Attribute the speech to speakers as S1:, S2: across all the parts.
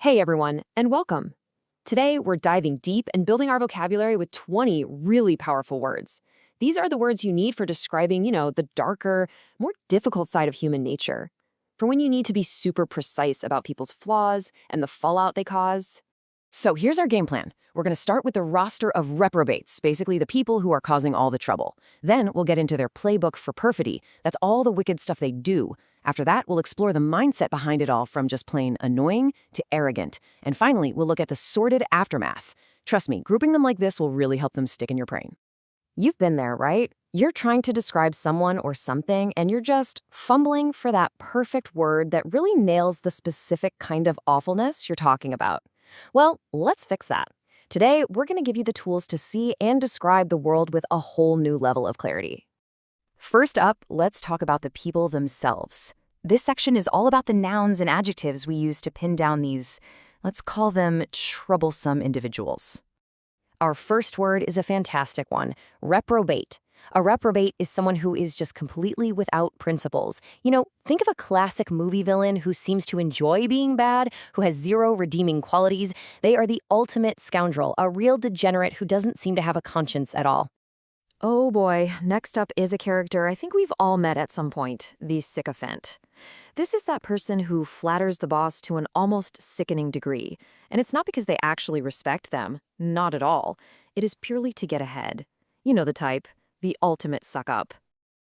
S1: Hey everyone, and welcome. Today we're diving deep and building our vocabulary with 20 really powerful words. These are the words you need for describing, the darker, more difficult side of human nature. For when you need to be super precise about people's flaws and the fallout they cause.
S2: So here's our game plan. We're going to start with the roster of reprobates, basically the people who are causing all the trouble. Then we'll get into their playbook for perfidy. That's all the wicked stuff they do. After that, we'll explore the mindset behind it all from just plain annoying to arrogant. And finally, we'll look at the sordid aftermath. Trust me, grouping them like this will really help them stick in your brain.
S1: You've been there, right? You're trying to describe someone or something, and you're just fumbling for that perfect word that really nails the specific kind of awfulness you're talking about. Well, let's fix that. Today, we're going to give you the tools to see and describe the world with a whole new level of clarity.
S2: First up, let's talk about the people themselves. This section is all about the nouns and adjectives we use to pin down these, let's call them troublesome individuals.
S1: Our first word is a fantastic one, reprobate. A reprobate is someone who is just completely without principles. Think of a classic movie villain who seems to enjoy being bad, who has zero redeeming qualities. They are the ultimate scoundrel, a real degenerate who doesn't seem to have a conscience at all. Oh boy, next up is a character I think we've all met at some point, the Sycophant. This is that person who flatters the boss to an almost sickening degree. And it's not because they actually respect them, not at all. It is purely to get ahead. You know the type. The ultimate suck-up.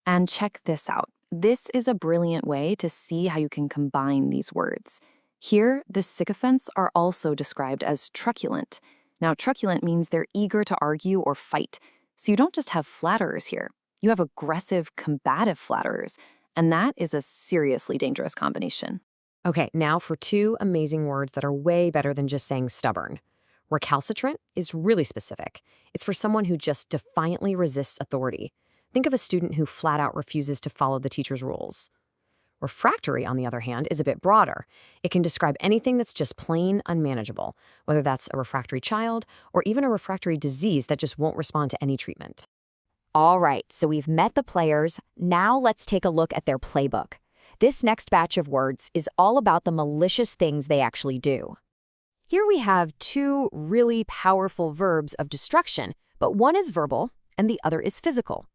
S1: And check this out. This is a brilliant way to see how you can combine these words. Here, the sycophants are also described as truculent. Now, truculent means they're eager to argue or fight. So you don't just have flatterers here. You have aggressive, combative flatterers. And that is a seriously dangerous combination. Okay, now for two amazing words that are way better than just saying stubborn. Recalcitrant is really specific. It's for someone who just defiantly resists authority. Think of a student who flat out refuses to follow the teacher's rules. Refractory, on the other hand, is a bit broader. It can describe anything that's just plain unmanageable, whether that's a refractory child or even a refractory disease that just won't respond to any treatment.
S3: All right, so we've met the players. Now let's take a look at their playbook. This next batch of words is all about the malicious things they actually do.
S1: Here we have two really powerful verbs of destruction, but one is verbal and the other is physical.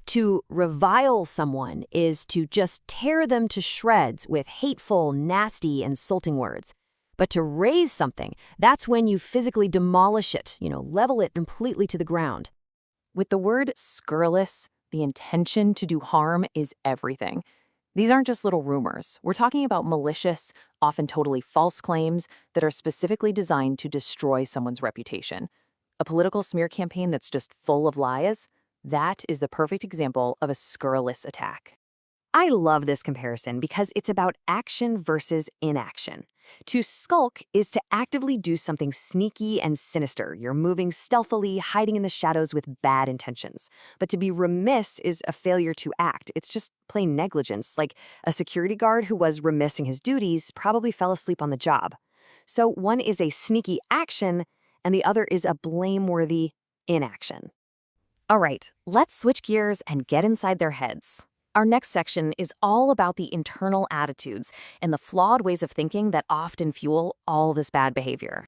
S1: To revile someone is to just tear them to shreds with hateful, nasty, insulting words. But to raze something, that's when you physically demolish it, level it completely to the ground.
S2: With the word scurrilous, the intention to do harm is everything. These aren't just little rumors. We're talking about malicious, often totally false claims that are specifically designed to destroy someone's reputation. A political smear campaign that's just full of lies, that is the perfect example of a scurrilous attack.
S3: I love this comparison because it's about action versus inaction. To skulk is to actively do something sneaky and sinister. You're moving stealthily, hiding in the shadows with bad intentions. But to be remiss is a failure to act. It's just plain negligence, like a security guard who was remiss in his duties probably fell asleep on the job. So one is a sneaky action, and the other is a blameworthy inaction.
S1: All right, let's switch gears and get inside their heads. Our next section is all about the internal attitudes and the flawed ways of thinking that often fuel all this bad behavior.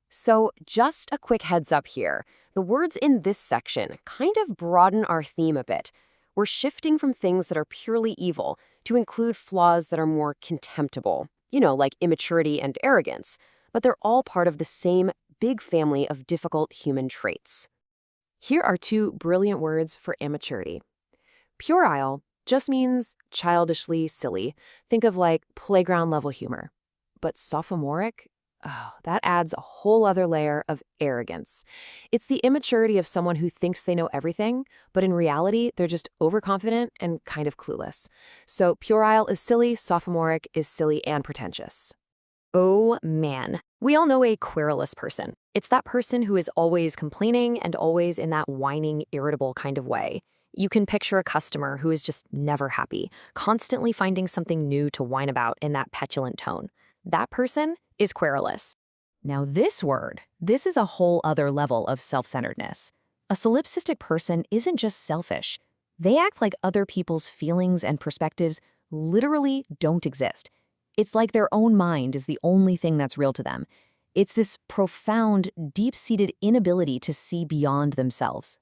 S1: So just a quick heads up here. The words in this section kind of broaden our theme a bit. We're shifting from things that are purely evil to include flaws that are more contemptible, like immaturity and arrogance, but they're all part of the same big family of difficult human traits. Here are two brilliant words for immaturity. Puerile just means childishly silly. Think of like playground-level humor. But sophomoric, that adds a whole other layer of arrogance. It's the immaturity of someone who thinks they know everything, but in reality, they're just overconfident and kind of clueless. So puerile is silly, sophomoric is silly and pretentious. Oh man, we all know a querulous person. It's that person who is always complaining and always in that whining, irritable kind of way. You can picture a customer who is just never happy, constantly finding something new to whine about in that petulant tone. That person is querulous. Now this is a whole other level of self-centeredness. A solipsistic person isn't just selfish. They act like other people's feelings and perspectives literally don't exist.
S2: It's like their own mind is the only thing that's real to them. It's this profound, deep-seated inability to see beyond themselves.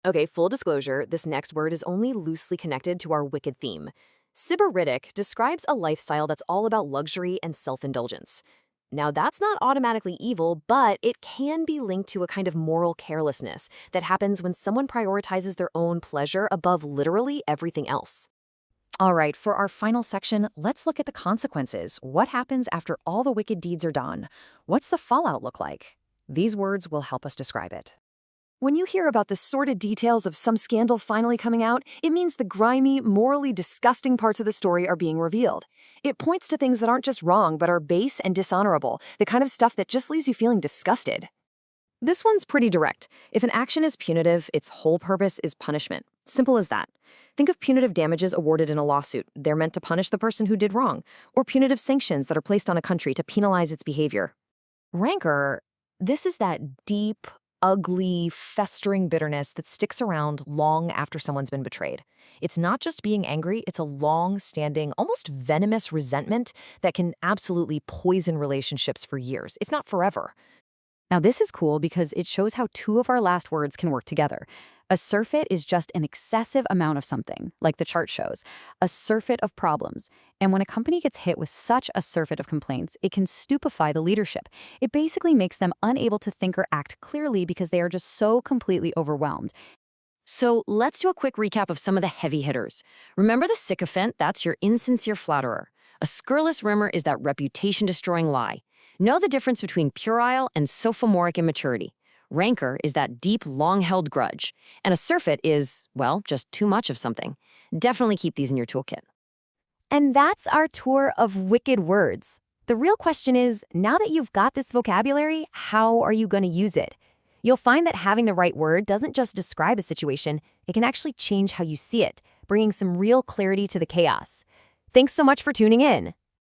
S3: Okay, full disclosure, this next word is only loosely connected to our wicked theme. Sybaritic describes a lifestyle that's all about luxury and self-indulgence. Now, that's not automatically evil, but it can be linked to a kind of moral carelessness that happens when someone prioritizes their own pleasure above literally everything else.
S2: All right, for our final section, let's look at the consequences. What happens after all the wicked deeds are done? What's the fallout look like? These words will help us describe it. When you hear about the sordid details of some scandal finally coming out, it means the grimy, morally disgusting parts of the story are being revealed. It points to things that aren't just wrong, but are base and dishonorable, the kind of stuff that just leaves you feeling disgusted. This one's pretty direct. If an action is punitive, its whole purpose is punishment. Simple as that. Think of punitive damages awarded in a lawsuit. They're meant to punish the person who did wrong, or punitive sanctions that are placed on a country to penalize its behavior. Rancor, this is that deep, ugly, festering bitterness that sticks around long after someone's been betrayed. It's not just being angry, it's a long-standing, almost venomous resentment that can absolutely poison relationships for years, if not forever. Now, this is cool because it shows how two of our last words can work together. A surfeit is just an excessive amount of something, like the chart shows, a surfeit of problems. And when a company gets hit with such a surfeit of complaints, it can stupefy the leadership. It basically makes them unable to think or act clearly because they are just so completely overwhelmed. So let's do a quick recap of some of the heavy hitters. Remember the sycophant? That's your insincere flatterer. A scurrilous rumor is that reputation-destroying lie. Know the difference between puerile and sophomoric immaturity. Rancor is that deep, long-held grudge. And a surfeit is, well, just too much of something. Definitely keep these in your toolkit. And that's our tour of wicked words. The real question is, now that you've got this vocabulary, how are you going to use it? You'll find that having the right word doesn't just describe a situation, it can actually change how you see it, bringing some real clarity to the chaos. Thanks so much for tuning in.